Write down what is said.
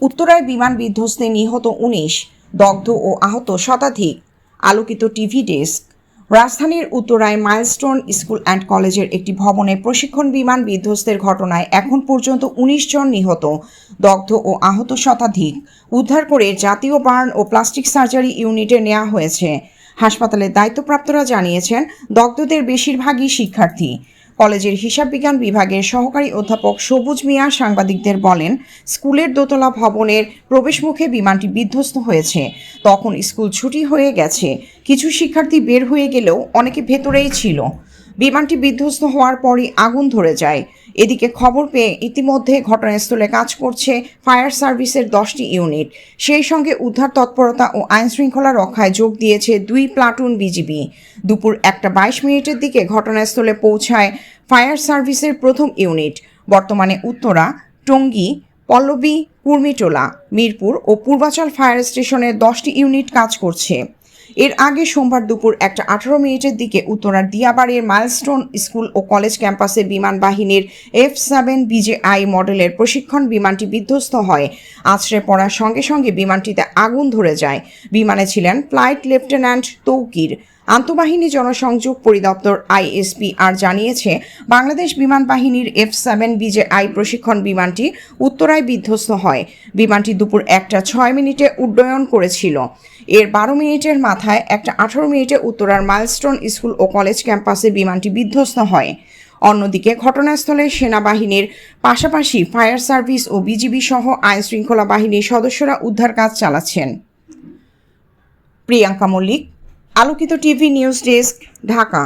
উত্তরায় বিমান বিধ্বস্তে নিহত ১৯, দগ্ধ ও আহত শতাধিক। আলোকিত টিভি ডেস্ক। রাজধানীর উত্তরায় মাইলস্টোন স্কুল অ্যান্ড কলেজের একটি ভবনে প্রশিক্ষণ বিমান বিধ্বস্তের ঘটনায় এখন পর্যন্ত ১৯ জন নিহত, দগ্ধ ও আহত শতাধিক। উদ্ধার করে জাতীয় বার্ন ও প্লাস্টিক সার্জারি ইউনিটে নেওয়া হয়েছে। হাসপাতালের দায়িত্বপ্রাপ্তরা জানিয়েছেন, দগ্ধদের বেশিরভাগই শিক্ষার্থী। কলেজের হিসাব বিজ্ঞান বিভাগের সহকারী অধ্যাপক সবুজ মিয়া সাংবাদিকদের বলেন, স্কুলের দোতলা ভবনের প্রবেশমুখে বিমানটি বিধ্বস্ত হয়েছে। তখন স্কুল ছুটি হয়ে গেছে। কিছু শিক্ষার্থী বের হয়ে গেলেও অনেকে ভেতরেই ছিল। বিমানটি বিধ্বস্ত হওয়ার পরই আগুন ধরে যায়। এদিকে খবর পেয়ে ইতিমধ্যে ঘটনাস্থলে কাজ করছে ফায়ার সার্ভিসের 10টি ইউনিট। সেই সঙ্গে উদ্ধার তৎপরতা ও আইনশৃঙ্খলা রক্ষায় যোগ দিয়েছে 2 প্লাটুন বিজিবি। দুপুর 1:22 দিকে ঘটনাস্থলে পৌঁছায় ফায়ার সার্ভিসের প্রথম ইউনিট। বর্তমানে উত্তরা, টঙ্গী, পল্লবী, কুর্মিটোলা, মিরপুর ও পূর্বাচল ফায়ার স্টেশনের 10টি ইউনিট কাজ করছে। এর আগে সোমবার দুপুর 1:18 দিকে উত্তরার দিয়াবাড়ির মাইলস্টোন স্কুল ও কলেজ ক্যাম্পাসে বিমান বাহিনীর F-7 BJI মডেলের প্রশিক্ষণ বিমানটি বিধ্বস্ত হয়। আছড়ে পড়ার সঙ্গে সঙ্গে বিমানটিতে আগুন ধরে যায়। বিমানে ছিলেন ফ্লাইট লেফটেন্যান্ট তৌকির। আন্তঃবাহিনী জনসংযোগ পরিদপ্তর ISPR জানিয়েছে, বাংলাদেশ বিমান বাহিনীর F-7 BJI প্রশিক্ষণ বিমানটি উত্তরায় বিধ্বস্ত হয়। বিমানটি দুপুর 1:06 উড্ডয়ন করেছিল। এর 12 মিনিটের মাথায় 1:18 উত্তরার মাইলস্টোন স্কুল ও কলেজ ক্যাম্পাসে বিমানটি বিধ্বস্ত হয়। অন্যদিকে ঘটনাস্থলে সেনাবাহিনীর পাশাপাশি ফায়ার সার্ভিস ও বিজিবি সহ আইনশৃঙ্খলা বাহিনীর সদস্যরা উদ্ধার কাজ চালাচ্ছেন। প্রিয়াঙ্কা মল্লিক, আলোকিত টিভি নিউজ ডেস্ক, ঢাকা।